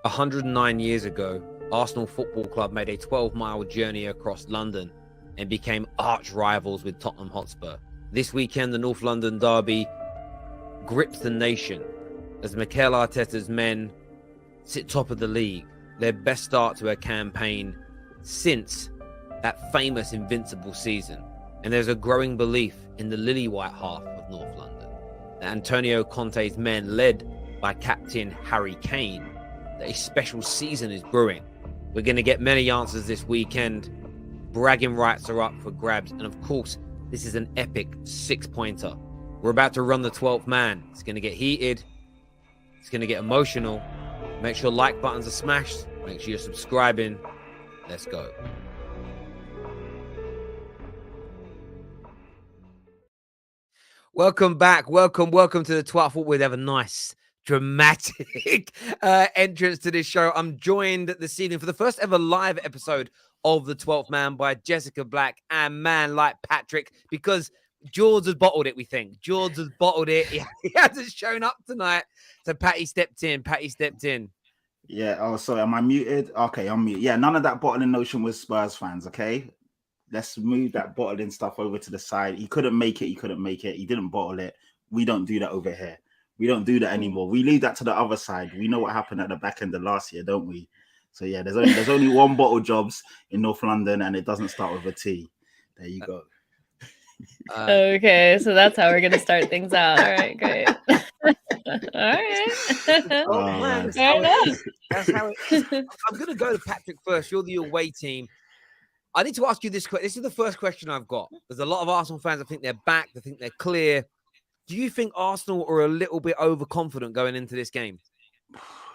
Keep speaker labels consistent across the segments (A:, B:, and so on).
A: 109 years ago, Arsenal Football Club made a 12-mile journey across London and became arch rivals with Tottenham Hotspur. This weekend, the North London derby grips the nation as Mikel Arteta's men sit top of the league, their best start to a campaign since that famous invincible season. And there's a growing belief in the lily-white half of North London that Antonio Conte's men, led by captain Harry Kane, that a special season is brewing. We're going to get many answers this weekend. Bragging rights are up for grabs. And of course, this is an epic 6-pointer. We're about to run the 12th man. It's going to get heated. It's going to get emotional. Make sure like buttons are smashed. Make sure you're subscribing. Let's go. Welcome back. Welcome to the 12th. I thought we'd have a nice, dramatic entrance to this show. I'm joined this evening for the first ever live episode of the 12th Man by Jessica Black and man like Patrick, because George has bottled it, we think. George has bottled it. He hasn't shown up tonight. So Patty stepped in.
B: Yeah. Oh, sorry. Am I muted? Okay, I'm muted. Yeah, none of that bottling notion was Spurs fans, okay? Let's move that bottling stuff over to the side. He couldn't make it. He didn't bottle it. We don't do that over here. We don't do that anymore. We leave that to the other side. We know what happened at the back end of last year, don't we? So yeah, there's only one bottle jobs in North London, and it doesn't start with a T. There you go.
C: Okay, so that's how we're gonna start things out. All right, great. All right.
A: That's how it is. I'm gonna go to Patrick first. You're the away team. I need to ask you this question. This is the first question I've got. There's a lot of Arsenal fans that think they're back, they think they're clear. Do you think Arsenal are a little bit overconfident going into this game?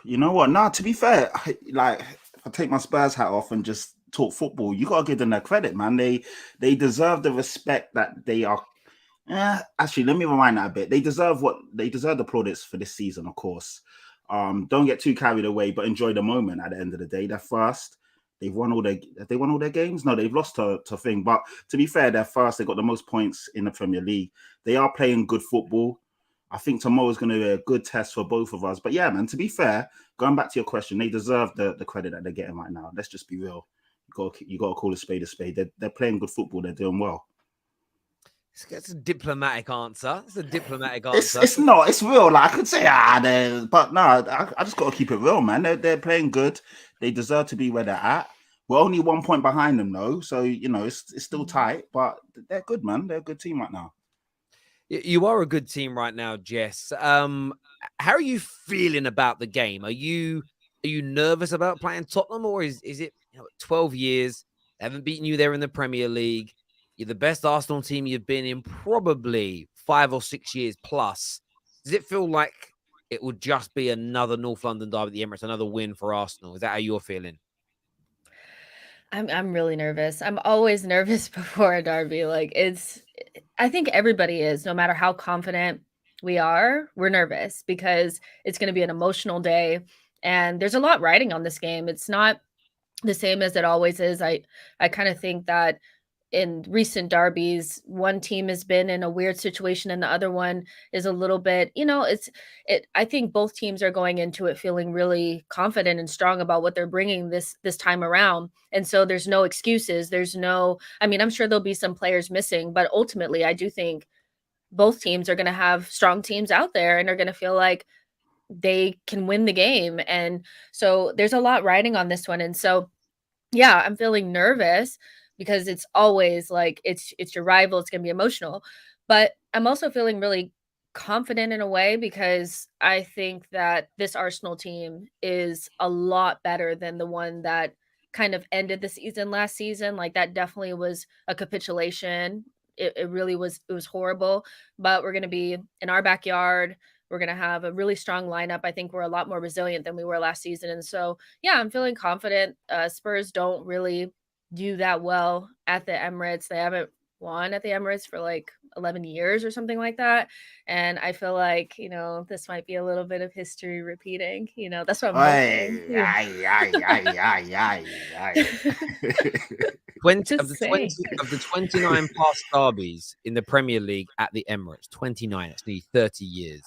B: You know what? No, to be fair, if I take my Spurs hat off and just talk football, you gotta give them their credit, man. They deserve the respect that they are. Actually, let me rewind that a bit. They deserve the plaudits for this season, of course. Don't get too carried away, but enjoy the moment. At the end of the day, they're first. They've won all their games. No, they've lost to thing. But to be fair, they're first. They got the most points in the Premier League. They are playing good football. I think tomorrow's going to be a good test for both of us. But yeah, man, to be fair, going back to your question, they deserve the credit that they're getting right now. Let's just be real. You got to call a spade a spade. They're playing good football. They're doing well.
A: It's a diplomatic answer. It's a diplomatic answer.
B: It's not. It's real. Like I could say, but no, I just got to keep it real, man. They're playing good. They deserve to be where they're at. We're only 1 point behind them, though. So, you know, it's still tight, but they're good, man. They're a good team right now.
A: You are a good team right now, Jess. How are you feeling about the game? Are you nervous about playing Tottenham, or is it 12 years? They haven't beaten you there in the Premier League. You're the best Arsenal team you've been in probably 5 or 6 years plus. Does it feel like it would just be another North London derby at the Emirates, another win for Arsenal? Is that how you're feeling?
C: I'm really nervous. I'm always nervous before a derby. I think everybody is, no matter how confident we are, we're nervous because it's going to be an emotional day. And there's a lot riding on this game. It's not the same as it always is. I kind of think that in recent derbies, one team has been in a weird situation and the other one is a little bit, I think both teams are going into it feeling really confident and strong about what they're bringing this time around. And so there's no excuses. I'm sure there'll be some players missing, but ultimately I do think both teams are going to have strong teams out there and are going to feel like they can win the game. And so there's a lot riding on this one. And so, yeah, I'm feeling nervous because it's always like it's your rival. It's going to be emotional. But I'm also feeling really confident in a way because I think that this Arsenal team is a lot better than the one that kind of ended the season last season. Like that definitely was a capitulation. It really was. It was horrible. But we're going to be in our backyard. We're going to have a really strong lineup. I think we're a lot more resilient than we were last season. And so, yeah, I'm feeling confident. Spurs don't really do that well at the Emirates. They haven't won at the Emirates for like 11 years or something like that. And I feel like, this might be a little bit of history repeating. That's what I'm hoping.
A: Of the 29 past derbies in the Premier League at the Emirates, 29, it's nearly 30 years.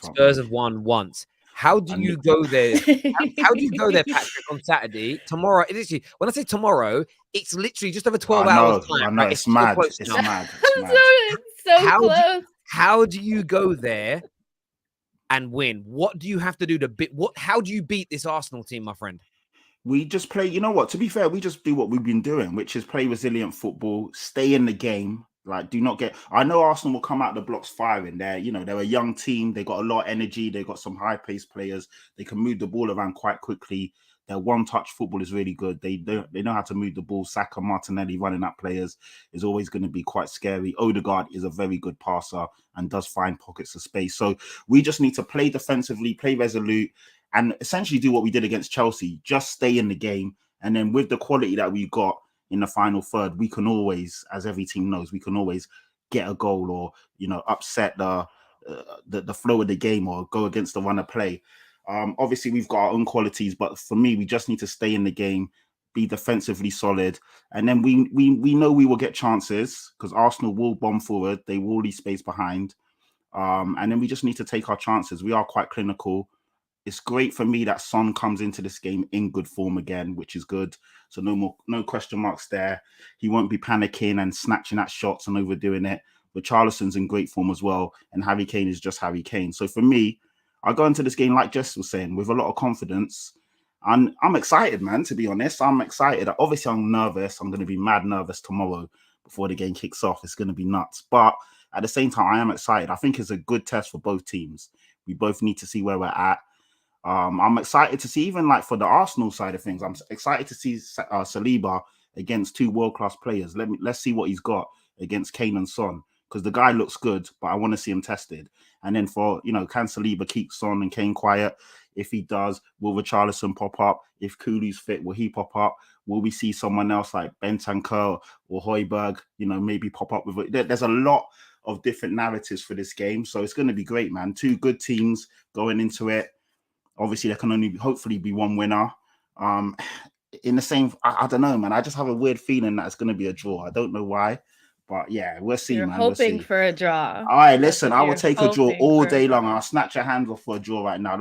A: Spurs have won once. How do you go there? How do you go there, Patrick, on Saturday? Tomorrow, literally, when I say tomorrow, it's literally just over 12 hours time.
B: I know,
A: Right?
B: it's
A: so
B: mad.
A: close
B: It's
A: enough.
B: mad. It's mad.
C: It's so close.
A: How do you go there and win? What do you have to do to beat? How do you beat this Arsenal team, my friend?
B: We just play, you know what, to be fair, we just do what we've been doing, which is play resilient football, stay in the game. Like, do not get, I know Arsenal will come out the blocks firing. They're a young team. They got a lot of energy. They got some high paced players. They can move the ball around quite quickly. Their one touch football is really good. They know how to move the ball. Saka, Martinelli running at players is always going to be quite scary. Odegaard is a very good passer and does find pockets of space. So we just need to play defensively, play resolute, and essentially do what we did against Chelsea. Just stay in the game. And then with the quality that we got in the final third, we can always, as every team knows, we can always get a goal or, upset the flow of the game or go against the run of play. Obviously, we've got our own qualities, but for me, we just need to stay in the game, be defensively solid. And then we know we will get chances because Arsenal will bomb forward. They will leave space behind. And then we just need to take our chances. We are quite clinical. It's great for me that Son comes into this game in good form again, which is good. So no question marks there. He won't be panicking and snatching at shots and overdoing it. But Richarlison's in great form as well. And Harry Kane is just Harry Kane. So for me, I go into this game, like Jess was saying, with a lot of confidence. And I'm excited, man, to be honest. I'm excited. Obviously, I'm nervous. I'm going to be mad nervous tomorrow before the game kicks off. It's going to be nuts. But at the same time, I am excited. I think it's a good test for both teams. We both need to see where we're at. I'm excited to see, even like for the Arsenal side of things, I'm excited to see Saliba against two world-class players. Let's see what he's got against Kane and Son, because the guy looks good, but I want to see him tested. And then can Saliba keep Son and Kane quiet? If he does, will Richarlison pop up? If Kulu's fit, will he pop up? Will we see someone else like Bentancur or Højbjerg, maybe pop up with it? There's a lot of different narratives for this game, so it's going to be great, man. Two good teams going into it. Obviously, there can only hopefully be one winner. In the same, I don't know, man. I just have a weird feeling that it's going to be a draw. I don't know why, but yeah, we'll see,
C: You're
B: man.
C: hoping
B: we'll see.
C: for a draw.
B: All right, listen, I will take a draw all day long.
C: I'll
B: snatch your hands off for a draw right now.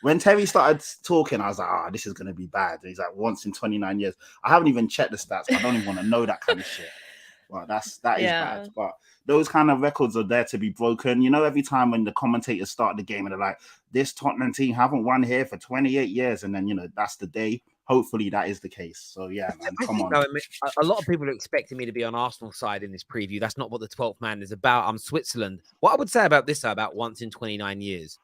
B: When Terry started talking, I was like, this is going to be bad. He's like, once in 29 years. I haven't even checked the stats. But I don't even want to know that kind of shit. Well, that is bad. But those kind of records are there to be broken. Every time when the commentators start the game and they're like, this Tottenham team haven't won here for 28 years. And then, that's the day. Hopefully that is the case. So, yeah, man, come on.
A: A lot of people are expecting me to be on Arsenal side in this preview. That's not what the 12th man is about. I'm Switzerland. What I would say about this, about once in 29 years,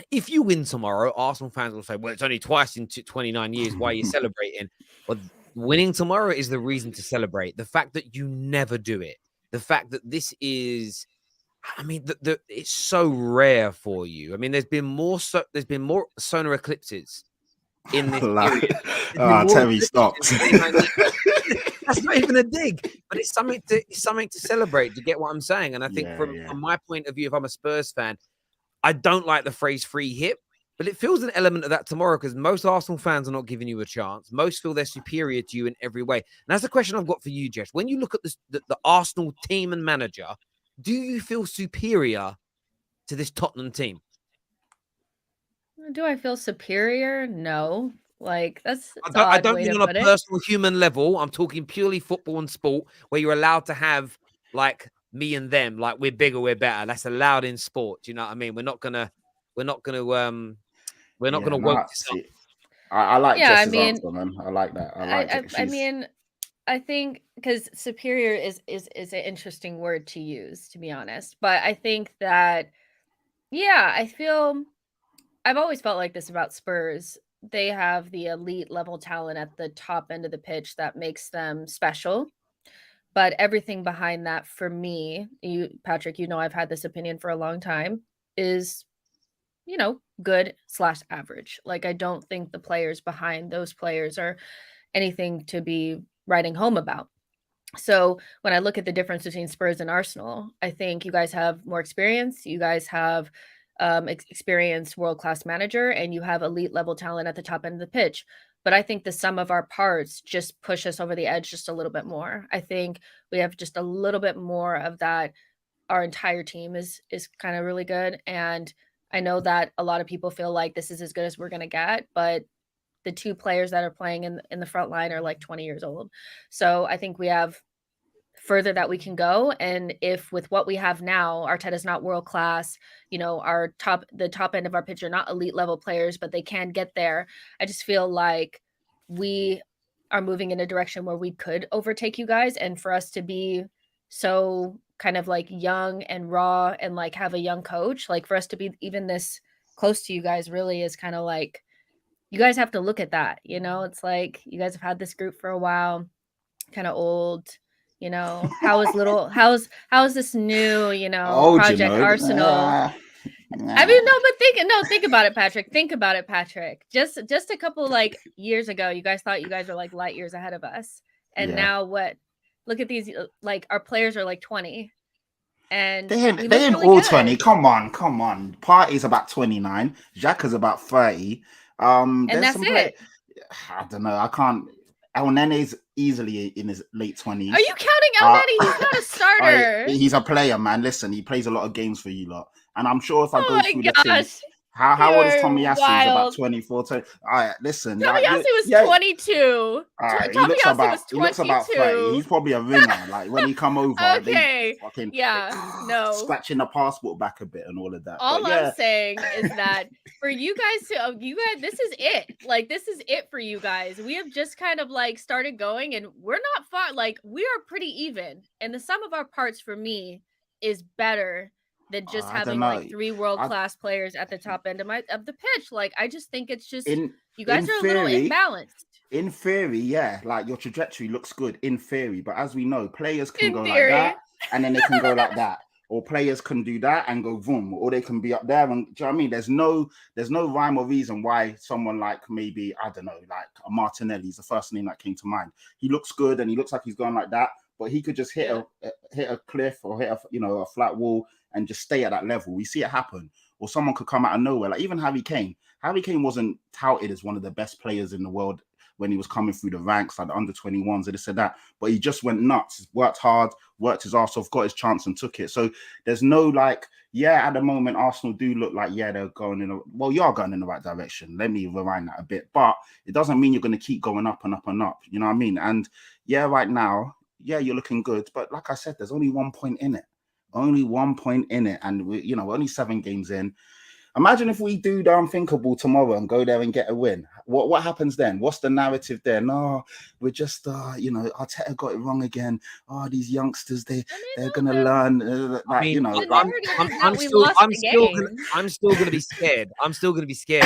A: if you win tomorrow, Arsenal fans will say, well, it's only twice in 29 years. Why are you celebrating? Well, winning tomorrow is the reason to celebrate. The fact that you never do it. The fact that this is, it's so rare for you. I mean, there's been more solar eclipses in this period.
B: Terry, stop.
A: That's not even a dig, but it's something to celebrate. To get what I'm saying, and I think from my point of view, if I'm a Spurs fan, I don't like the phrase "free hit," but it feels an element of that tomorrow because most Arsenal fans are not giving you a chance. Most feel they're superior to you in every way. And that's the question I've got for you, Jess. When you look at the Arsenal team and manager, do you feel superior to this Tottenham team?
C: Do I feel superior? No. Like,
A: I don't mean on a personal human level. I'm talking purely football and sport, where you're allowed to have like me and them, like we're bigger, we're better. That's allowed in sport. Do you know what I mean? We're not gonna work this up.
B: I like Jess's answer, man. I like that.
C: I think because superior is an interesting word to use, to be honest. But I think that, I've always felt like this about Spurs. They have the elite level talent at the top end of the pitch that makes them special. But everything behind that, for me, Patrick, I've had this opinion for a long time, is, good/average. Like, I don't think the players behind those players are anything to be writing home about. So when I look at the difference between Spurs and Arsenal, I think you guys have more experience. You guys have experienced world-class manager, and you have elite level talent at the top end of the pitch. But I think the sum of our parts just push us over the edge just a little bit more. I think we have just a little bit more of that. Our entire team is kind of really good. And I know that a lot of people feel like this is as good as we're going to get, but the two players that are playing in the front line are like 20 years old. So I think we have further that we can go. And if with what we have now, Arteta's not world class, the top end of our pitch are not elite level players, but they can get there. I just feel like we are moving in a direction where we could overtake you guys. And for us to be so kind of like young and raw and like have a young coach, like for us to be even this close to you guys really is kind of like, you guys have to look at that. It's like you guys have had this group for a while, kind of old. How's this new, project Arsenal?
B: Nah.
C: I mean, no, but think about it, Patrick. Think about it, Patrick. Just a couple like years ago, you guys thought you guys were like light years ahead of us. And now what? Look at these, like our players are like 20. And
B: they ain't
C: really
B: all
C: good.
B: 20. Come on. Party's about 29. Xhaka's about 30.
C: And that's it.
B: I don't know. I can't. El Nene's easily in his late 20s.
C: Are you counting El Nene? He's not a starter.
B: He's a player, man. Listen, he plays a lot of games for you lot. And I'm sure if I go through the things, how old is Tommy Yasu? He's about 24. All right, listen.
C: Tommy Yasu was 22.
B: Right,
C: Tommy Yasu was 22.
B: He looks about 30. He's probably a ringer. Like when he come over,
C: okay.
B: Scratching the passport back a bit and all of that.
C: All I'm saying is that for you guys, this is it. Like this is it for you guys. We have just kind of like started going, and we're not far. Like we are pretty even, and the sum of our parts for me is better than just having like three world-class players at the top end of the pitch. Like I just think it's just you guys are a little imbalanced.
B: In theory, yeah, like your trajectory looks good in theory, but as we know, players can go like that and then they can go like that, or players can do that and go boom, or they can be up there. And do you know what I mean? There's no rhyme or reason why someone like maybe I don't know, like a Martinelli is the first name that came to mind. He looks good and he looks like he's going like that, but he could just hit a cliff or hit a flat wall and just stay at that level. We see it happen. Or someone could come out of nowhere. Like even Harry Kane. Harry Kane wasn't touted as one of the best players in the world when he was coming through the ranks, like the under 21s and this and that. But he just went nuts, worked hard, worked his arse off, got his chance and took it. So there's no like, at the moment, Arsenal do look like, they're going you are going in the right direction. Let me rewind that a bit. But it doesn't mean you're going to keep going up and up and up. You know what I mean? And right now, you're looking good. But like I said, there's only 1 point in it. Only 1 point in it, and we're only 7 games in. Imagine if we do the unthinkable tomorrow and go there and get a win. What happens then? What's the narrative there? No, we're just Arteta got it wrong again. These youngsters, they're gonna learn.
A: I'm still gonna be scared. I'm still gonna be scared.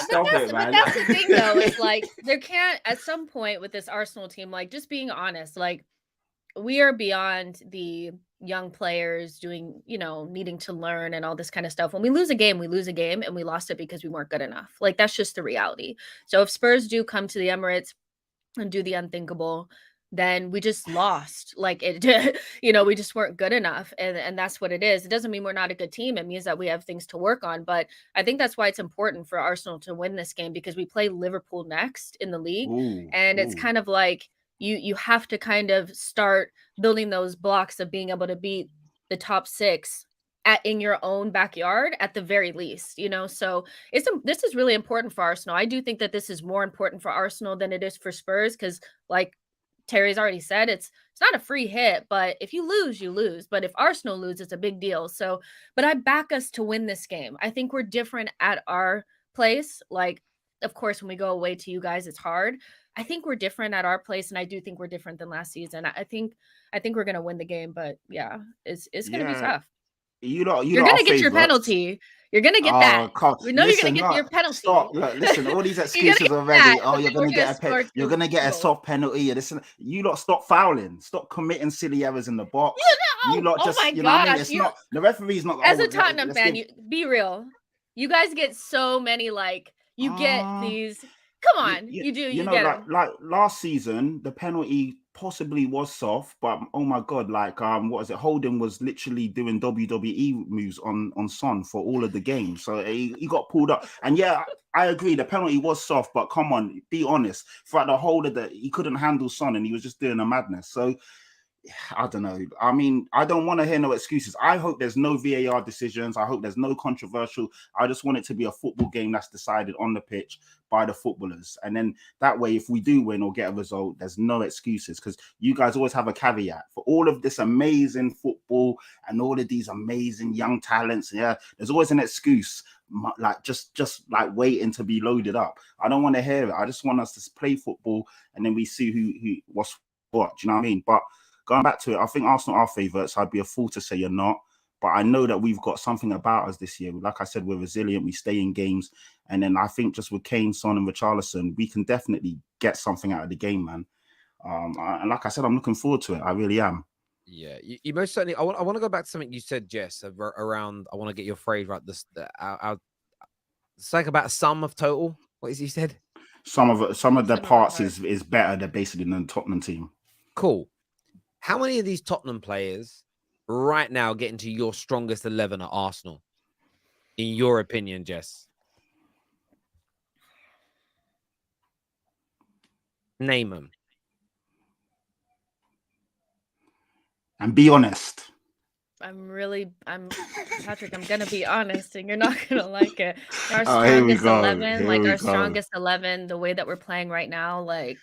B: Stop it, man.
C: But that's the thing, though. It's like there can't at some point with this Arsenal team, like just being honest, like. We are beyond the young players doing, needing to learn and all this kind of stuff. When we lose a game, and we lost it because we weren't good enough. Like, that's just the reality. So if Spurs do come to the Emirates and do the unthinkable, then we just lost. Like it, we just weren't good enough. And that's what it is. It doesn't mean we're not a good team. It means that we have things to work on. But I think that's why it's important for Arsenal to win this game, because we play Liverpool next in the league. It's kind of like, you have to kind of start building those blocks of being able to beat the top 6 in your own backyard at the very least, so this is really important for Arsenal. I do think that this is more important for Arsenal than it is for Spurs, because like Terry's already said, it's not a free hit, but if you lose, you lose. But if Arsenal lose, it's a big deal. So, but I back us to win this game. I think we're different at our place. Like, of course, when we go away to you guys, it's hard. I think we're different at our place, and I do think we're different than last season. I think we're gonna win the game, but it's gonna be tough.
B: You're
C: gonna get your penalty. You're gonna get that. We know you're gonna get your penalty.
B: Stop. Look, listen, all these excuses already. You're gonna get a soft penalty. You lot stop fouling. Stop committing silly errors in the box. You lot just,
C: my
B: you know what I mean?
C: gosh,
B: It's not the referee's not.
C: As a Tottenham fan, be real. You guys get so many you get these. Come on, you do. You get them.
B: Like last season, the penalty possibly was soft, but oh my god, what is it? Holden was literally doing WWE moves on Son for all of the games, so he got pulled up. And I agree, the penalty was soft, but come on, be honest. Throughout the whole of he couldn't handle Son, and he was just doing a madness. So I don't know. I mean, I don't want to hear no excuses. I hope there's no VAR decisions. I hope there's no controversial. I just want it to be a football game that's decided on the pitch by the footballers. And then that way, if we do win or get a result, there's no excuses, because you guys always have a caveat for all of this amazing football and all of these amazing young talents. Yeah, there's always an excuse, like just like waiting to be loaded up. I don't want to hear it. I just want us to play football, and then we see who what's what. Do you know what I mean? But going back to it, I think Arsenal are favourites. I'd be a fool to say you're not. But I know that we've got something about us this year. Like I said, we're resilient. We stay in games. And then I think just with Kane, Son and Richarlison, we can definitely get something out of the game, man. And like I said, I'm looking forward to it. I really am.
A: Yeah, you most certainly. I want to go back to something you said, Jess, around. I want to get your phrase right. It's like about a sum of total. What is he said?
B: Some of the parts is better than basically than the Tottenham team.
A: Cool. How many of these Tottenham players right now get into your strongest 11 at Arsenal, in your opinion, Jess? Name them.
B: And be honest.
C: Patrick, I'm going to be honest, and you're not going to like it. Our strongest 11, strongest 11, the way that we're playing right now, like,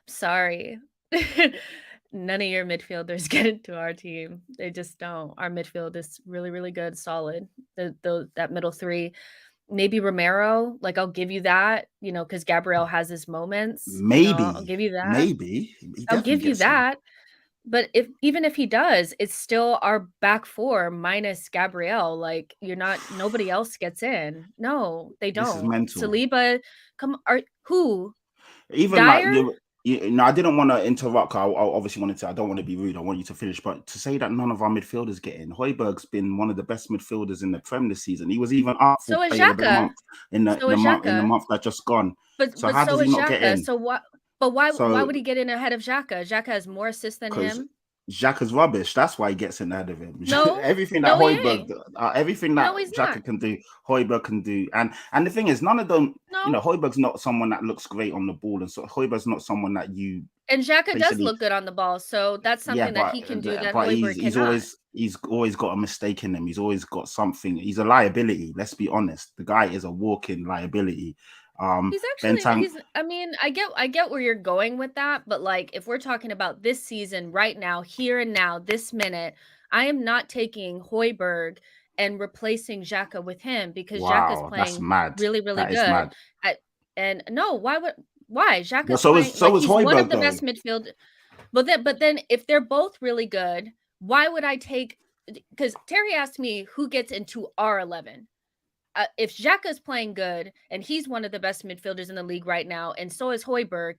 C: sorry. None of your midfielders get into our team. They just don't. Our midfield is really, really good, solid. That middle three, maybe Romero, like I'll give you that, because Gabriel has his moments.
B: Maybe
C: I'll give you that.
B: Maybe
C: I'll give you that. But even if he does, it's still our back four minus Gabriel. Like nobody else gets in. No, they don't.
B: This is mental.
C: Saliba, who?
B: Even
C: Dyer?
B: I didn't want to interrupt. I obviously wanted to. I don't want to be rude. I want you to finish. But to say that none of our midfielders get in, Højbjerg's been one of the best midfielders in the Prem this season. He was even up for player of the month in the month that just gone.
C: But
B: how does he not get in?
C: So what? But why would he get in ahead of Xhaka? Xhaka has more assists than him.
B: Xhaka's rubbish. That's why he gets in ahead of him.
C: No,
B: everything that Xhaka can do, Højbjerg can do. And the thing is, none of them. Højbjerg's not someone that looks great on the ball, and so Højbjerg's not someone that you.
C: And Xhaka does look good on the ball, so that's something that he can do that Højbjerg cannot.
B: He's always got a mistake in him. He's always got something. He's a liability. Let's be honest. The guy is a walking liability.
C: He's actually. I get where you're going with that, but like if we're talking about this season right now, here and now, this minute, I am not taking Højbjerg and replacing Xhaka with him because Xhaka's playing really, really good. And no, why? Xhaka's
B: playing, is Højbjerg,
C: one of the best midfield. But then if they're both really good, why would I take? Because Terry asked me who gets into our 11. If Xhaka's playing good and he's one of the best midfielders in the league right now, and so is Højbjerg,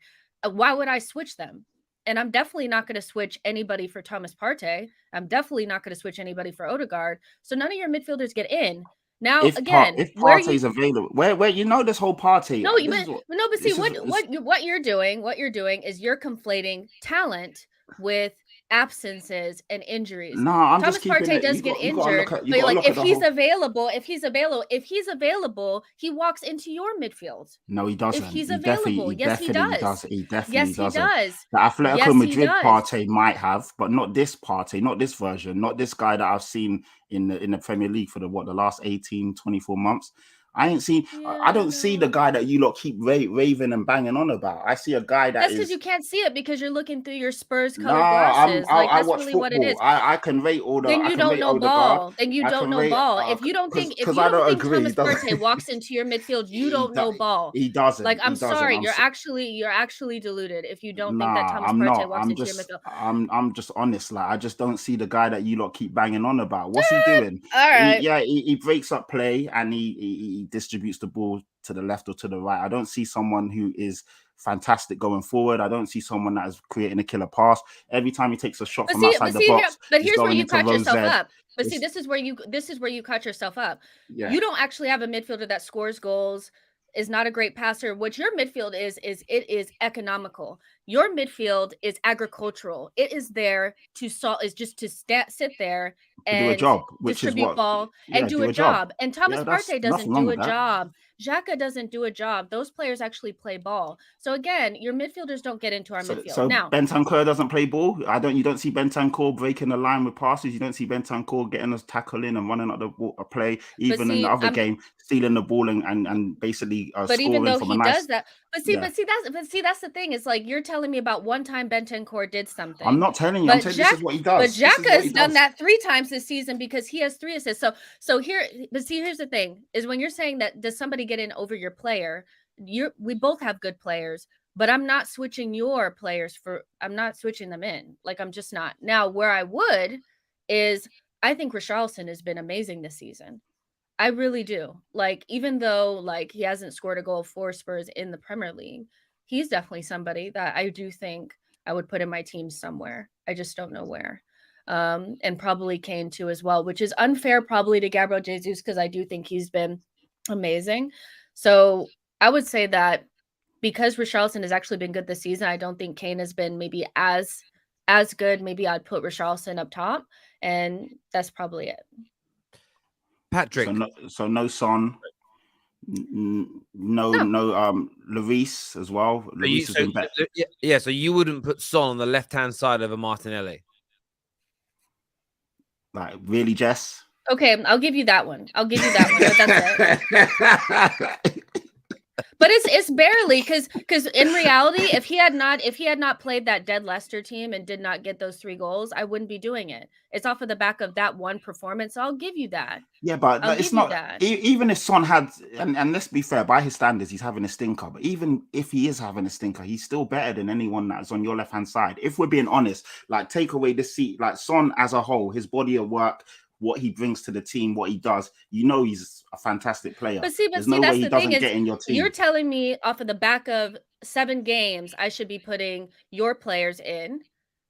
C: why would I switch them? And I'm definitely not going to switch anybody for Thomas Partey. I'm definitely not going to switch anybody for Odegaard. So none of your midfielders get in. Now,
B: if Partey's available, where this whole Partey.
C: But see what you're doing is you're conflating talent with absences and injuries.
B: No, I'm
C: Thomas
B: just keeping
C: Partey
B: it.
C: does get injured, but like if he's available, he walks into your midfield.
B: No, he doesn't.
C: If he's available, yes, he does.
B: He definitely does. The
C: Atletico
B: Madrid Partey might have, but not this Partey, not this version, not this guy that I've seen in the Premier League for the last 18, 24 months. I ain't seen. I don't see the guy that you lot keep raving and banging on about. I see a guy
C: that's because you can't see it because you're looking through your Spurs colored glasses.
B: I watch football. What it is. I can rate all the.
C: Then you don't know ball. Then you don't know ball. If you don't think Thomas Partey walks into your midfield, you don't know ball.
B: He doesn't.
C: Like I'm sorry, you're actually deluded if you don't think that Thomas Partey walks into your midfield.
B: I'm just honest. Like I just don't see the guy that you lot keep banging on about. What's he doing?
C: All right.
B: He breaks up play and he distributes the ball to the left or to the right. I don't see someone who is fantastic going forward. I don't see someone that is creating a killer pass. Every time he takes a shot from outside the box,
C: but here's where you caught yourself up. But see, this is where you caught yourself up.
B: Yeah.
C: You don't actually have a midfielder that scores goals, is not a great passer. What your midfield is economical. Your midfield is agricultural. It is there to sit there and
B: do a job,
C: distribute ball and do a job. And Thomas Partey doesn't do a job Xhaka doesn't do a job. Those players actually play ball. So again, your midfielders don't get into our midfield.
B: So
C: Now,
B: Bentancur doesn't play ball. You don't see Bentancur breaking the line with passes. You don't see Bentancur getting us tackling and running up a play. Even in the other game, stealing the ball and basically
C: but even
B: scoring
C: though
B: from
C: he
B: a nice.
C: does that, but see that's the thing. It's like you're telling me about one time Bentancur did something.
B: I'm not telling you. I'm saying this is what he does.
C: But Xhaka's done that 3 times this season because he has 3 assists. So here's the thing: is when you're saying that does somebody get in over your player? We both have good players. But I'm not switching your players I'm not switching them in. Like, I'm just not. Now, where I would is I think Richarlison has been amazing this season. I really do. Like, even though, like, he hasn't scored a goal for Spurs in the Premier League, he's definitely somebody that I do think I would put in my team somewhere. I just don't know where. And probably Kane, too, as well, which is unfair probably to Gabriel Jesus because I do think he's been amazing. So I would say that because Richarlison has actually been good this season, I don't think Kane has been maybe as good. Maybe I'd put Richarlison up top, and that's probably it.
A: Patrick.
B: So no Son, no Lloris as well. Lloris has been better.
A: Yeah, so you wouldn't put Son on the left-hand side of a Martinelli?
B: Like, really, Jess?
C: Okay, I'll give you that one. But that's it. But it's barely because in reality, if he had not played that dead Leicester team and did not get those 3 goals, I wouldn't be doing it. It's off of the back of that one performance. So I'll give you that.
B: Yeah, but it's not even if Son had, and let's be fair, by his standards, he's having a stinker. But even if he is having a stinker, he's still better than anyone that's on your left hand side. If we're being honest, like, take away the seat, like Son as a whole, his body of work, what he brings to the team, what he does, he's a fantastic player.
C: But see,
B: there's no way he doesn't get in your team.
C: You're telling me off of the back of 7 games, I should be putting your players in.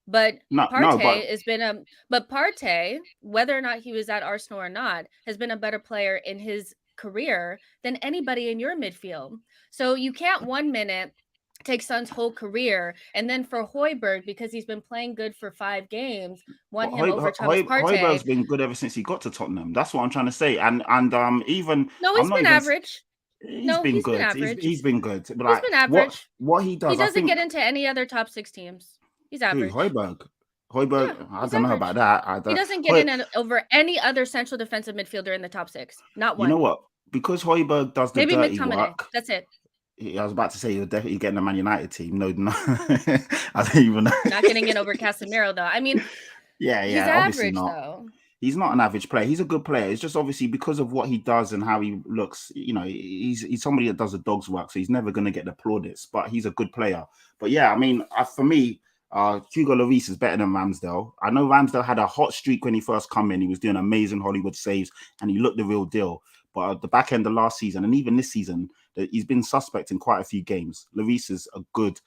C: But Partey has been but Partey, whether or not he was at Arsenal or not, has been a better player in his career than anybody in your midfield. So you can't 1 minute take Son's whole career, and then for Højbjerg, because he's been playing good for 5 games, him over Thomas Partey.
B: Højbjerg's been good ever since he got to Tottenham. That's what I'm trying to say. And even
C: he's been average.
B: He's been good. He's been good. But
C: he's been average.
B: What he does,
C: he doesn't get into any other top 6 teams. He's average.
B: Højbjerg, I don't know about that.
C: He doesn't get in over any other central defensive midfielder in the top 6. Not one.
B: You know what? Because Højbjerg does the dirty work.
C: That's it.
B: I was about to say you're definitely getting a Man United team. No, I don't even know.
C: Not getting in over Casemiro, though. I mean,
B: yeah,
C: he's
B: obviously
C: average,
B: not.
C: Though.
B: He's not an average player. He's a good player. It's just obviously because of what he does and how he looks. He's somebody that does the dog's work, so he's never going to get the plaudits. But he's a good player. But yeah, I mean, for me, Hugo Lloris is better than Ramsdale. I know Ramsdale had a hot streak when he first come in. He was doing amazing Hollywood saves, and he looked the real deal. But at the back end of last season, and even this season, he's been suspect in quite a few games. Lloris is a good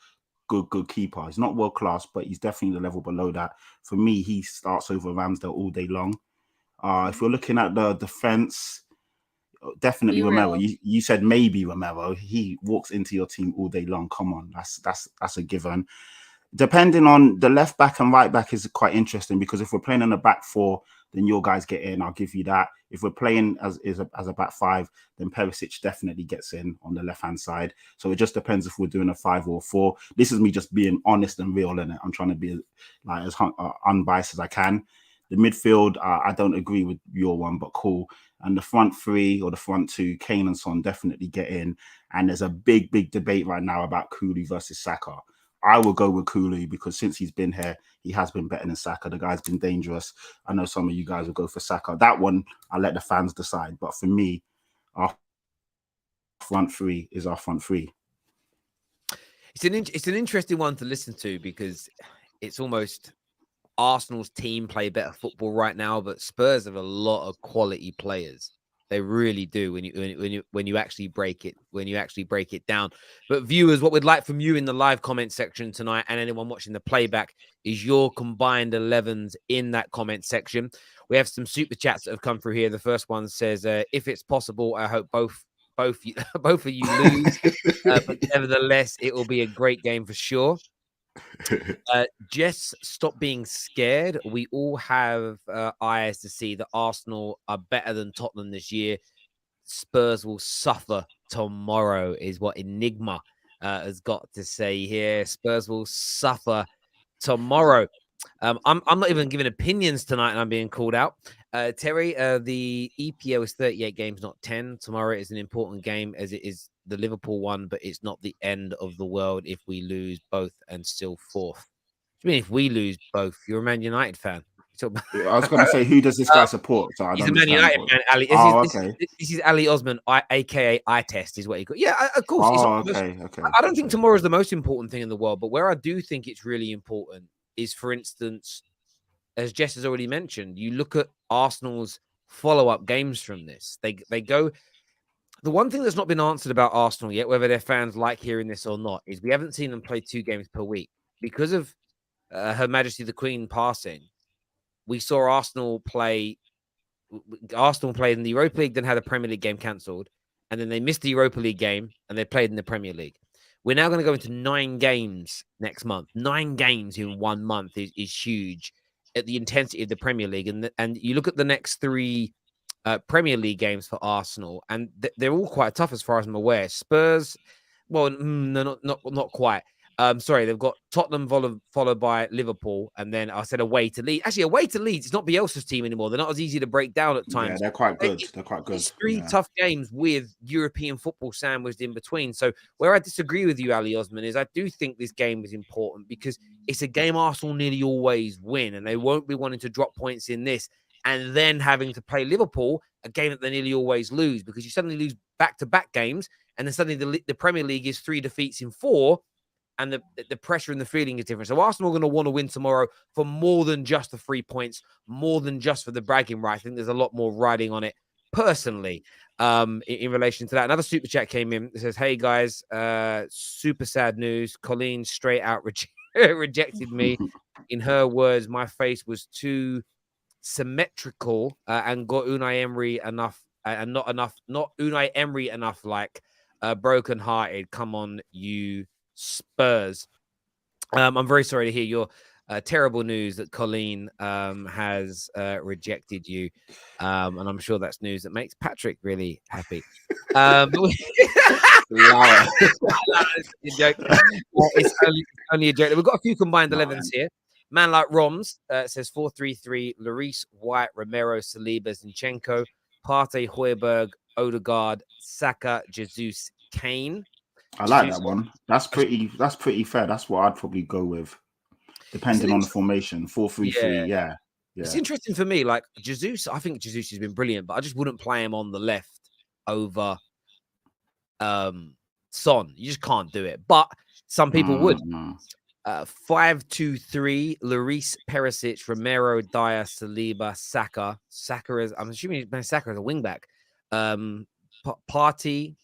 B: keeper. He's not world class, but he's definitely the level below that. For me, he starts over Ramsdale all day long. If you're looking at the defense, definitely Romero. You said maybe Romero. He walks into your team all day long. Come on, that's a given. Depending on the left back and right back is quite interesting, because if we're playing in a back 4, then your guys get in. I'll give you that. If we're playing as a back 5, then Terrace definitely gets in on the left-hand side. So it just depends if we're doing a 5 or 4. This is me just being honest and real in it. I'm trying to be like as unbiased as I can. The midfield, I don't agree with your one, but cool. And the front 3 or the front 2, Kane and Son definitely get in. And there's a big debate right now about Kulu versus Saka. I will go with Kulu because since he's been here, he has been better than Saka. The guy's been dangerous. I know some of you guys will go for Saka. That one, I'll let the fans decide. But for me, our front 3 is our front 3.
A: It's an interesting one to listen to, because it's almost Arsenal's team play better football right now, but Spurs have a lot of quality players. They really do when you actually break it down. But viewers, what we'd like from you in the live comment section tonight, and anyone watching the playback, is your combined 11s in that comment section. We have some super chats that have come through here. The first one says, "If it's possible, I hope both of you lose, but nevertheless, it will be a great game for sure." Jess, stop being scared. We all have eyes to see that Arsenal are better than Tottenham this year. Spurs will suffer tomorrow, is what Enigma has got to say here. Spurs will suffer tomorrow. I'm not even giving opinions tonight, and I'm being called out. Terry, the EPL is 38 games, not 10. Tomorrow is an important game, as it is the Liverpool one, but it's not the end of the world if we lose both and still fourth. I mean, if we lose both, you're a Man United fan.
B: I was going to say, who does this guy support? So I
A: He's
B: don't
A: a Man United fan, Ali. This is Ali Osman, aka I Test, is what he called. Yeah, of course.
B: Okay.
A: I don't think tomorrow is the most important thing in the world, but where I do think it's really important is, for instance, as Jess has already mentioned, you look at Arsenal's follow-up games from this. They go. The one thing that's not been answered about Arsenal yet, whether their fans like hearing this or not, is we haven't seen them play 2 games per week because of Her Majesty the Queen passing. We saw Arsenal played in the Europa League, then had a Premier League game cancelled, and then they missed the Europa League game and they played in the Premier League. We're now going to go into 9 games next month. 9 games in 1 month is huge at the intensity of the Premier League. And you look at the next 3 Premier League games for Arsenal, and they're all quite tough as far as I'm aware. Spurs, well, no, not quite. Sorry, they've got Tottenham followed by Liverpool, and then I said away to Leeds. Actually, away to Leeds, it's not Bielsa's team anymore. They're not as easy to break down at times.
B: Yeah, they're quite good. They're quite good.
A: It's 3 tough games with European football sandwiched in between. So where I disagree with you, Ali Osman, is I do think this game is important because it's a game Arsenal nearly always win, and they won't be wanting to drop points in this and then having to play Liverpool, a game that they nearly always lose, because you suddenly lose back-to-back games, and then suddenly the Premier League is 3 defeats in 4, and the pressure and the feeling is different. So Arsenal are going to want to win tomorrow for more than just the 3 points, more than just for the bragging rights. I think there's a lot more riding on it personally in relation to that. Another super chat came in. It says, hey guys, super sad news. Colleen straight out rejected me. In her words, my face was too symmetrical and got Unai Emery enough and not Unai Emery enough, like broken hearted. Come on, you Spurs. I'm very sorry to hear your terrible news that Colleen has rejected you, and I'm sure that's news that makes Patrick really happy. It's only a joke. We've got a few combined 11s here. Man like Roms says 4-3-3, Lloris, White, Romero, Saliba, Zinchenko, Partey, Højbjerg, Odegaard, Saka, Jesus, Kane.
B: I like that one. That's pretty fair. That's what I'd probably go with, depending on the formation. 4-3-3. Yeah.
A: It's interesting for me. Like Jesus, I think Jesus has been brilliant, but I just wouldn't play him on the left over Son. You just can't do it. But some people would. 5-2-3, Lloris, Perisic, Romero, Dyer, Saliba, Saka. I'm assuming Saka is a wing back. Partey,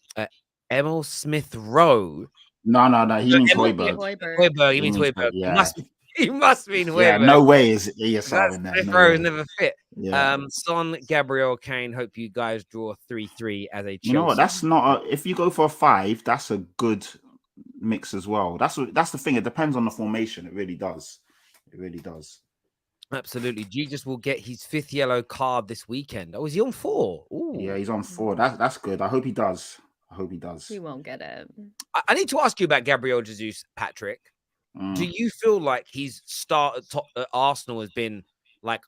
A: Emil Smith Rowe.
B: No. He means Højbjerg.
A: Højbjerg. He means Højbjerg.
B: Yeah.
A: He must mean Højbjerg.
B: Yeah, no way is ESR in there.
A: Smith Rowe never fit.
B: Yeah.
A: Son, Gabriel, Kane. Hope you guys draw 3-3 as a Chelsea.
B: You know what? That's not. If you go for a 5, that's a good mix as well. That's the thing. It depends on the formation. It really does.
A: Absolutely. Jesus will get his 5th yellow card this weekend. Oh, is he on 4? Ooh.
B: Yeah, he's on 4. That's good. I hope he does.
C: He won't get it.
A: I need to ask you about Gabriel Jesus, Patrick. Do you feel like his start at Arsenal has been like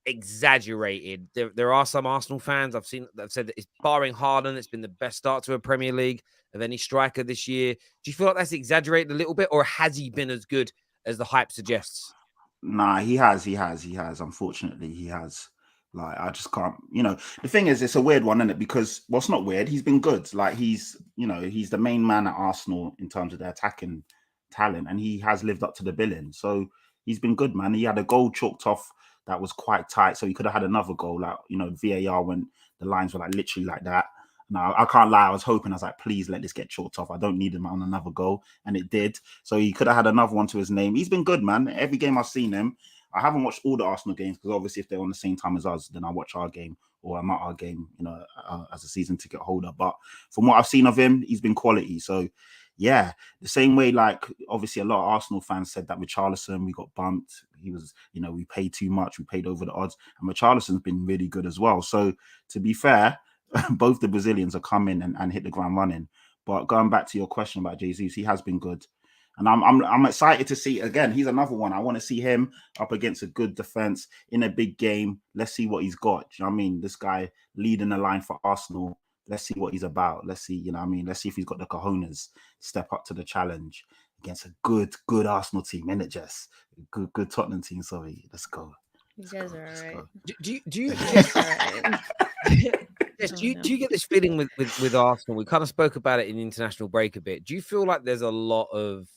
A: exaggerated? There are some Arsenal fans I've seen that have said that it's barring Haaland, it's been the best start to a Premier League of any striker this year. Do you feel like that's exaggerated a little bit, or has he been as good as the hype suggests?
B: Nah, he has. Unfortunately, he has. Like, I just can't, the thing is, it's a weird one, isn't it? Because, well, it's not weird. He's been good. Like, he's the main man at Arsenal in terms of their attacking talent, and he has lived up to the billing. So he's been good, man. He had a goal chalked off that was quite tight. So he could have had another goal. Like, VAR when the lines were like literally like that. Now, I can't lie. I was hoping, I was like, please let this get chalked off. I don't need him on another goal. And it did. So he could have had another one to his name. He's been good, man. Every game I've seen him. I haven't watched all the Arsenal games because obviously if they're on the same time as us, then I watch our game or I'm at our game, as a season ticket holder. But from what I've seen of him, he's been quality. So, yeah, the same way, like, obviously a lot of Arsenal fans said that with Richarlison, we got bumped. He was, we paid too much. We paid over the odds. And Richarlison's been really good as well. So, to be fair, both the Brazilians are coming and hit the ground running. But going back to your question about Jesus, he has been good. And I'm excited to see, again, he's another one. I want to see him up against a good defense in a big game. Let's see what he's got. Do you know what I mean? This guy leading the line for Arsenal. Let's see what he's about. Let's see, you know what I mean? Let's see if he's got the cojones step up to the challenge against a good Arsenal team, innit, Jess? Good Tottenham team, sorry. Let's go.
C: You guys are all right.
A: Do you get this feeling with Arsenal? We kind of spoke about it in international break a bit. Do you feel like there's a lot of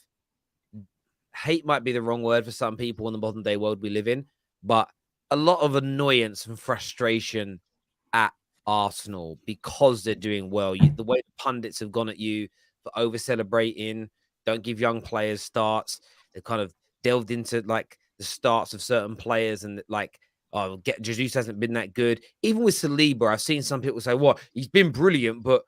A: hate, might be the wrong word for some people in the modern day world we live in, but a lot of annoyance and frustration at Arsenal because they're doing well? The way the pundits have gone at you for over celebrating, don't give young players starts. They kind of delved into like the starts of certain players and like, oh, Jesus hasn't been that good. Even with Saliba, I've seen some people say, "What? He's been brilliant, but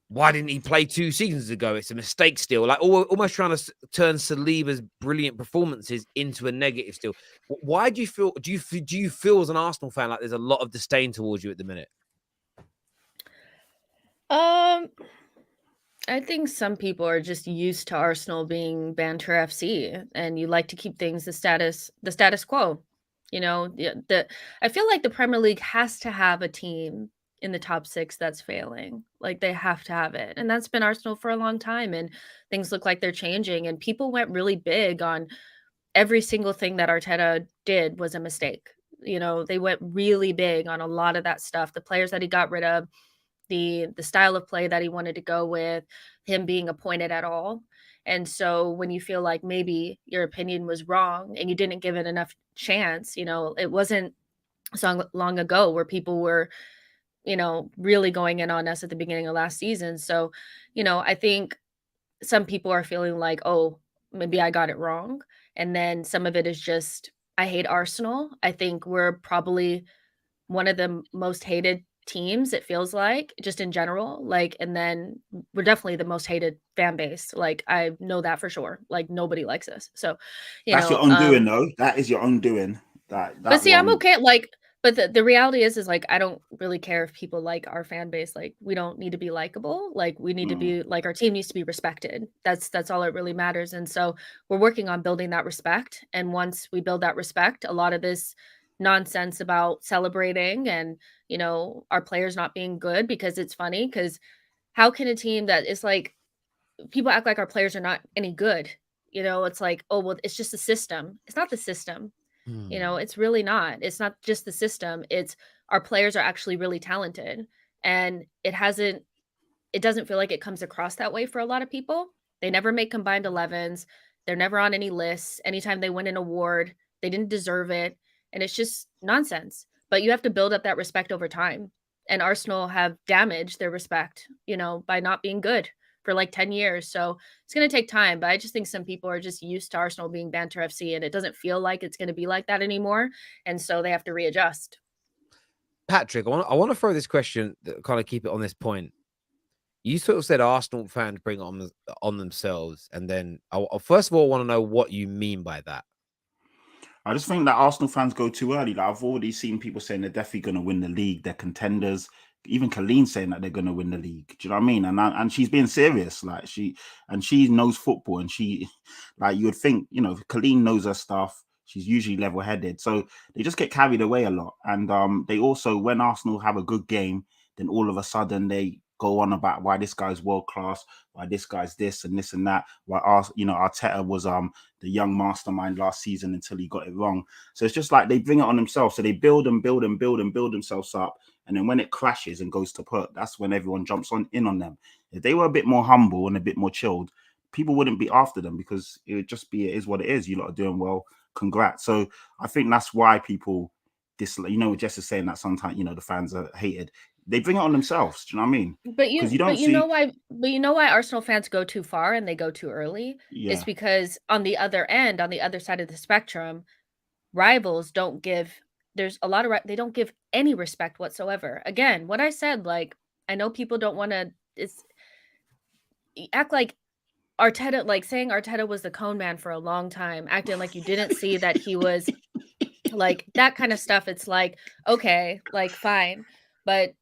A: why didn't he play 2 seasons ago? It's a mistake still." Like almost trying to turn Saliba's brilliant performances into a negative still. Why do you feel? Do you feel as an Arsenal fan like there's a lot of disdain towards you at the minute?
C: I think some people are just used to Arsenal being banter FC, and you like to keep things the status quo. You know, I feel like the Premier League has to have a team in the top 6 that's failing. Like they have to have it. And that's been Arsenal for a long time, and things look like they're changing, and people went really big on every single thing that Arteta did was a mistake. You know, they went really big on a lot of that stuff. The players that he got rid of, the style of play that he wanted to go with, him being appointed at all. And so when you feel like maybe your opinion was wrong and you didn't give it enough chance, you know, it wasn't so long ago where people were, you know, really going in on us at the beginning of last season. So, you know, I think some people are feeling like, oh, maybe I got it wrong. And then some of it is just, I hate Arsenal. I think we're probably one of the most hated teams, it feels like, just in general. Like, and then we're definitely the most hated fan base. Like, I know that for sure. Like, nobody likes us. So,
B: that's your own doing, though. That is your own doing.
C: But see, I'm okay. Like, but the reality is like, I don't really care if people like our fan base. Like, we don't need to be likable. Like, we need to be like, our team needs to be respected. That's all it really matters. And so we're working on building that respect. And once we build that respect, a lot of this nonsense about celebrating and, you know, our players not being good, because it's funny, because how can a team that is like, people act like our players are not any good, you know, it's like, oh, well, it's just the system. It's not the system. You know, it's really not. It's not just the system. It's our players are actually really talented, and it doesn't feel like it comes across that way for a lot of people. They never make combined 11s. They're never on any lists. Anytime they win an award, they didn't deserve it. And it's just nonsense. But you have to build up that respect over time. And Arsenal have damaged their respect, you know, by not being good for like 10 years. So it's going to take time. But I just think some people are just used to Arsenal being banter FC, and it doesn't feel like it's going to be like that anymore. And so they have to readjust.
A: Patrick, I want to throw this question, kind of keep it on this point. You sort of said Arsenal fans bring it on themselves. And then first of all, I want to know what you mean by that.
B: I just think that Arsenal fans go too early. Like, I've already seen people saying they're definitely going to win the league. They're contenders. Even Colleen saying that they're going to win the league. Do you know what I mean? And she's being serious. Like, she knows football, and she, like, you would think, you know, Colleen knows her stuff. She's usually level-headed. So they just get carried away a lot. And they also, when Arsenal have a good game, then all of a sudden they go on about why this guy's world class, why this guy's this and this and that. Why, you know, Arteta was the young mastermind last season until he got it wrong. So it's just like they bring it on themselves. So they build themselves up. And then when it crashes and goes to put, that's when everyone jumps in on them. If they were a bit more humble and a bit more chilled, people wouldn't be after them, because it would just be, it is what it is. You lot are doing well. Congrats. So I think that's why people dislike, you know, Jess is saying that sometimes, you know, the fans are hated. They bring it on themselves. Do you know what I mean?
C: But you know why Arsenal fans go too far and they go too early?
B: Yeah.
C: It's because on the other end, on the other side of the spectrum, rivals don't give, there's a lot of, they don't give any respect whatsoever. Again, what I said, like, I know people don't want to act like Arteta, like saying Arteta was the cone man for a long time, acting like you didn't see that he was like that kind of stuff. It's like, okay, like fine. But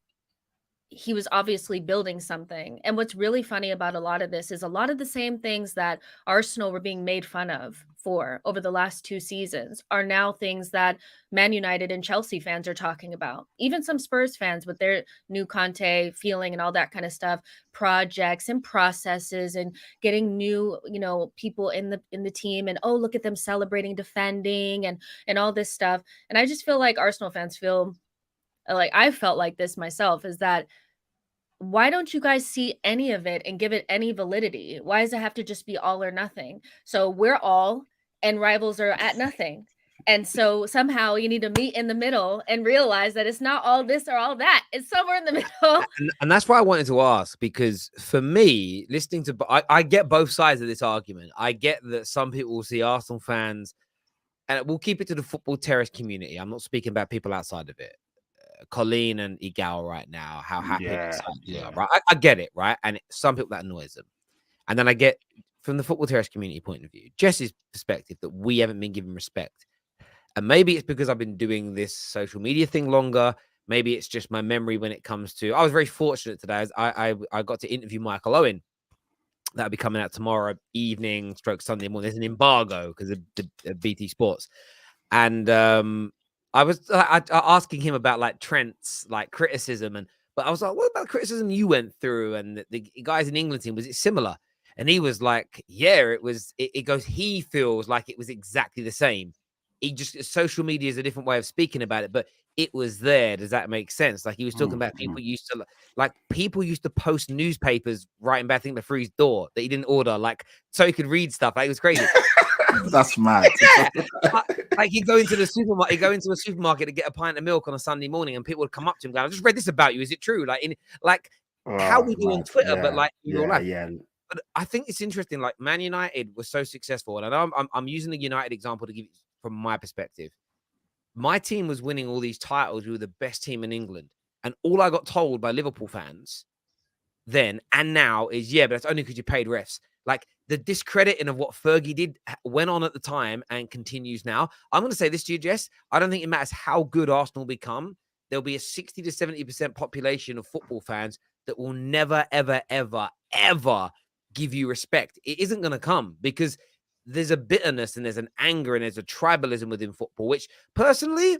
C: he was obviously building something. And what's really funny about a lot of this is a lot of the same things that Arsenal were being made fun of for over the last 2 seasons are now things that Man United and Chelsea fans are talking about. Even some Spurs fans with their new Conte feeling and all that kind of stuff, projects and processes and getting new, people in the team, and oh, look at them celebrating defending and all this stuff. And I just feel like Arsenal fans feel like I felt like this myself, is that why don't you guys see any of it and give it any validity? Why does it have to just be all or nothing? So we're all and rivals are at nothing. And so somehow you need to meet in the middle and realize that it's not all this or all that. It's somewhere in the middle.
A: And that's why I wanted to ask, because for me, listening to, I get both sides of this argument. I get that some people will see Arsenal fans, and we'll keep it to the football terrace community. I'm not speaking about people outside of it. Colleen and Igal right now, how happy and excited they are, right? I get it, right? And some people that annoys them. And then I get from the football terrace community point of view, Jess's perspective, that we haven't been given respect. And maybe it's because I've been doing this social media thing longer. Maybe it's just my memory when it comes to, I was very fortunate today. I got to interview Michael Owen. That'll be coming out tomorrow evening, Sunday morning. There's an embargo because of BT Sports. And I was asking him about like Trent's like criticism, but I was like, what about criticism you went through and the guys in England team? Was it similar? And he was like, yeah, it was. It goes, he feels like it was exactly the same. He just, social media is a different way of speaking about it, but it was there. Does that make sense? Like he was talking about people used to post newspapers writing bad things through his door that he didn't order, like so he could read stuff. Like it was crazy.
B: That's mad.
A: Yeah. Like you go into a supermarket to get a pint of milk on a Sunday morning, and people would come up to him going, I just read this about you. Is it true? How we do on Twitter, but like in real life.
B: Yeah.
A: But I think it's interesting. Like Man United was so successful, and I know I'm using the United example to give from my perspective. My team was winning all these titles. We were the best team in England, and all I got told by Liverpool fans then and now is, yeah, but that's only because you paid refs. Like the discrediting of what Fergie did went on at the time and continues now. I'm going to say this to you, Jess. I don't think it matters how good Arsenal become. There'll be a 60 to 70% population of football fans that will never, ever, ever, ever give you respect. It isn't going to come because there's a bitterness and there's an anger and there's a tribalism within football, which personally,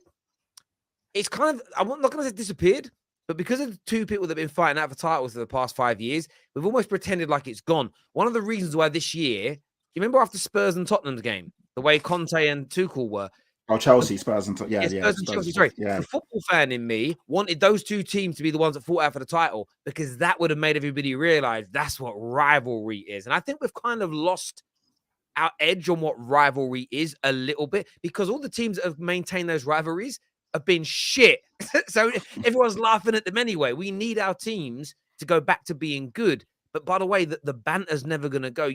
A: it's kind of, I'm not going to say disappeared, but because of the two people that have been fighting out for titles for the past 5 years, we've almost pretended like it's gone. One of the reasons why this year, you remember after Spurs and Tottenham's game, the way Conte and Tuchel were.
B: Oh, Chelsea, Spurs and
A: Spurs and Chelsea. Sorry, the football fan in me wanted those two teams to be the ones that fought out for the title because that would have made everybody realize that's what rivalry is. And I think we've kind of lost our edge on what rivalry is a little bit because all the teams that have maintained those rivalries have been shit. So everyone's laughing at them anyway. We need our teams to go back to being good. But by the way, the banter's never going to go.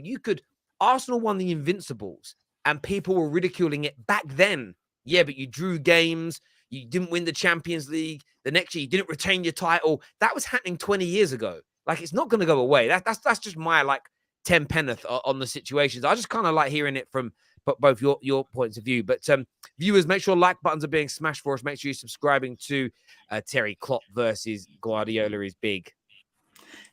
A: Arsenal won the Invincibles and people were ridiculing it back then. Yeah, but you drew games. You didn't win the Champions League. The next year, you didn't retain your title. That was happening 20 years ago. Like, it's not going to go away. That's just my, 10 penneth on the situations. I just kind of like hearing it from both your points of view. But viewers, make sure like buttons are being smashed for us. Make sure you're subscribing to Terry Klopp versus Guardiola is big.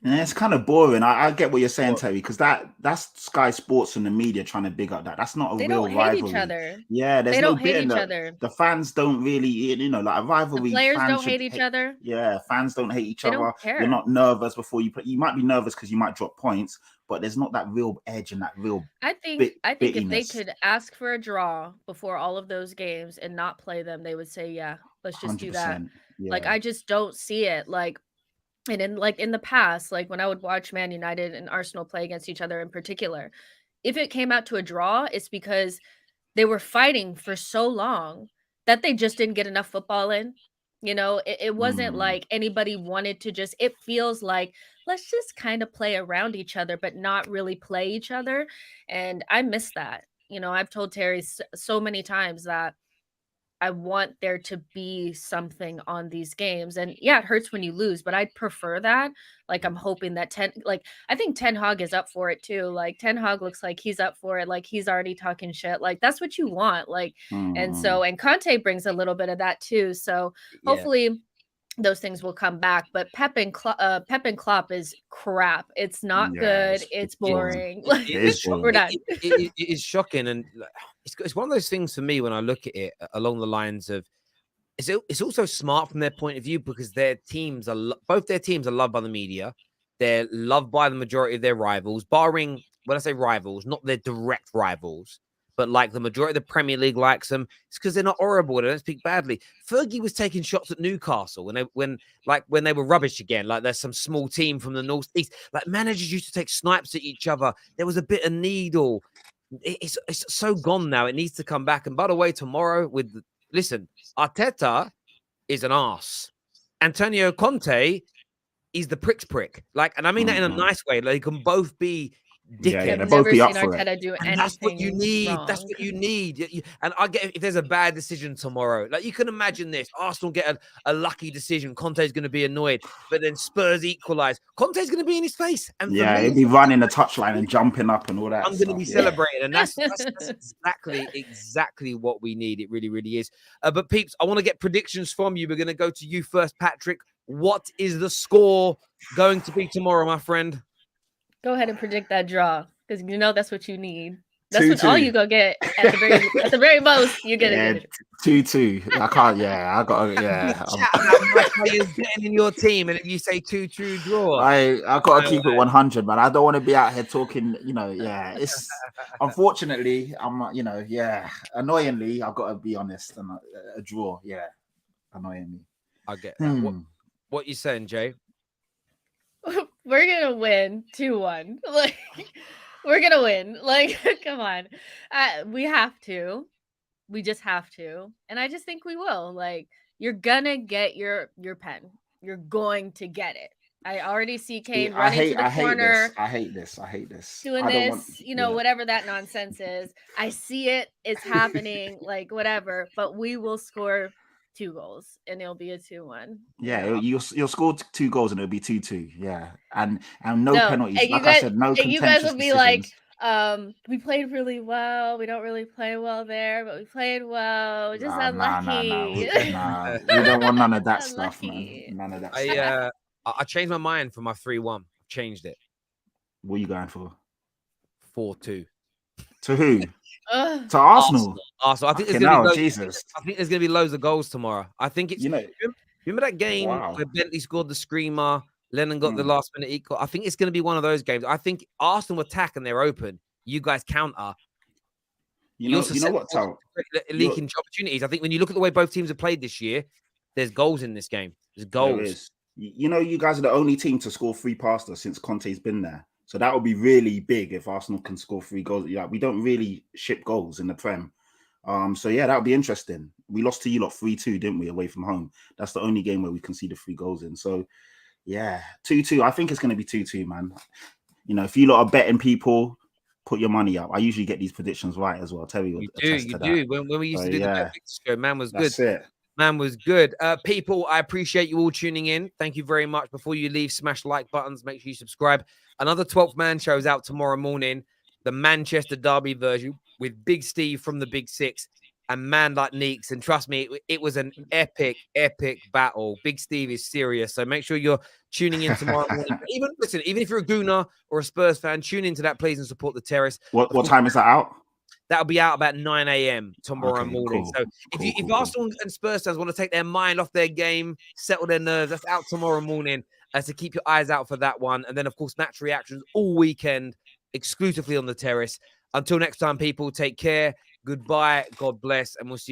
B: Yeah, it's kind of boring. I get what you're saying, Terry, because that's Sky Sports and the media trying to big up that. That's not a real rivalry. They don't hate each other. Yeah, there's no bit in that. The fans don't really, like a rivalry.
C: The players don't hate each other.
B: Yeah, fans don't hate each other.
C: Don't care.
B: You're not nervous before you play. You might be nervous because you might drop points, but there's not that real edge and that real.
C: I think if they could ask for a draw before all of those games and not play them, they would say, yeah, let's just do that. Yeah. Like, I just don't see it. And in the past, when I would watch Man United and Arsenal play against each other in particular, if it came out to a draw, it's because they were fighting for so long that they just didn't get enough football in. It wasn't like anybody wanted to it feels like, let's just kind of play around each other, but not really play each other. And I miss that. I've told Terry so many times that I want there to be something on these games. And yeah, it hurts when you lose, but I'd prefer that. I'm hoping that I think Ten Hag is up for it too. Ten Hag looks like he's up for it. He's already talking shit. That's what you want. And Conte brings a little bit of that too. So hopefully those things will come back. But Pep and Klopp is crap. It's not good. It's boring.
B: It is boring.
C: We're done.
A: It is shocking, and it's one of those things for me when I look at it along the lines of it's also smart from their point of view because both their teams are loved by the media. They're loved by the majority of their rivals, barring when I say rivals, not their direct rivals. But like the majority of the Premier League likes them. It's because they're not horrible. They don't speak badly. Fergie was taking shots at Newcastle when they were rubbish again. Like there's some small team from the North East. Like managers used to take snipes at each other. There was a bit of needle. It's so gone now. It needs to come back. And by the way, tomorrow listen, Arteta is an arse. Antonio Conte is the prick. Like, and I mean that in a nice way. Like, they can both be dickhead.
B: Yeah, they're both be up for
C: Arteta do
A: and that's what you need.
C: Wrong.
A: That's what you need. And I get if there's a bad decision tomorrow. Like you can imagine this: Arsenal get a lucky decision. Conte's going to be annoyed, but then Spurs equalise. Conte's going to be in his face, and
B: he'll be running the touchline and jumping up and all that.
A: I'm going to be celebrating, and that's exactly what we need. It really, really is. But peeps, I want to get predictions from you. We're going to go to you first, Patrick. What is the score going to be tomorrow, my friend?
C: Go ahead and predict that draw because you know that's what you need. That's
B: 2-2.
C: what all you go get at the very most. You get it.
B: 2-2. I can't. Yeah, I got. Yeah,
A: players getting in your team, and if you say 2-2 draw,
B: I got to keep it 100, man. I don't want to be out here talking. Yeah. It's unfortunately, I'm. Annoyingly, I've got to be honest. And a draw. Yeah, annoyingly.
A: I get that. What you saying, Jay?
C: We're gonna win 2-1. Like we're gonna win. Like come on, we have to. We just have to, and I just think we will. Like you're gonna get your pen. You're going to get it. I already see Kane running to the corner.
B: I hate this.
C: Doing this, whatever that nonsense is. I see it. It's happening. Like whatever. But we will score 2 goals and it'll be a 2-1.
B: Yeah, you'll score 2 goals and it'll be 2-2. Yeah, and no penalties.
C: And
B: I said, no.
C: And you guys will be decisions. Like, we played really well. We don't really play well there, but we played well. Just unlucky.
B: Nah. We don't want none of that stuff, man. None of that.
A: I changed my mind for my 3-1. Changed it.
B: What are you going for?
A: 4-2.
B: To who? To Arsenal.
A: I think there's going to be loads of goals tomorrow. I think it's remember that game where Bentley scored the screamer, Lennon got the last minute equal. I think it's going to be one of those games. I think Arsenal attack and they're open. You guys counter.
B: You know what, Tal?
A: Leaking opportunities. I think when you look at the way both teams have played this year, there's goals in this game. There's goals.
B: There is. You guys are the only team to score 3 past us since Conte's been there. So that would be really big if Arsenal can score 3 goals. Yeah, we don't really ship goals in the Prem. So yeah, that would be interesting. We lost to you lot 3-2, didn't we, away from home? That's the only game where we conceded 3 goals in. So yeah, 2-2. I think it's going to be 2-2, man. If you lot are betting people, put your money up. I usually get these predictions right as well. Terry will attest to that. You do.
A: When we used to do the bet show, man was good.
B: That's it.
A: Man was good. People, I appreciate you all tuning in. Thank you very much. Before you leave, smash like buttons. Make sure you subscribe. Another 12th Man show is out tomorrow morning. The Manchester Derby version with Big Steve from the Big Six and man like Neeks. And trust me, it was an epic battle. Big Steve is serious. So make sure you're tuning in tomorrow morning. Even if you're a Gooner or a Spurs fan, tune into that, please, and support the Terrace.
B: What time is that out?
A: That'll be out about 9 a.m. tomorrow morning.
B: Cool,
A: so if Arsenal and Spurs fans want to take their mind off their game, settle their nerves, that's out tomorrow morning. So keep your eyes out for that one. And then, of course, match reactions all weekend, exclusively on the Terrace. Until next time, people, take care. Goodbye. God bless. And we'll see you.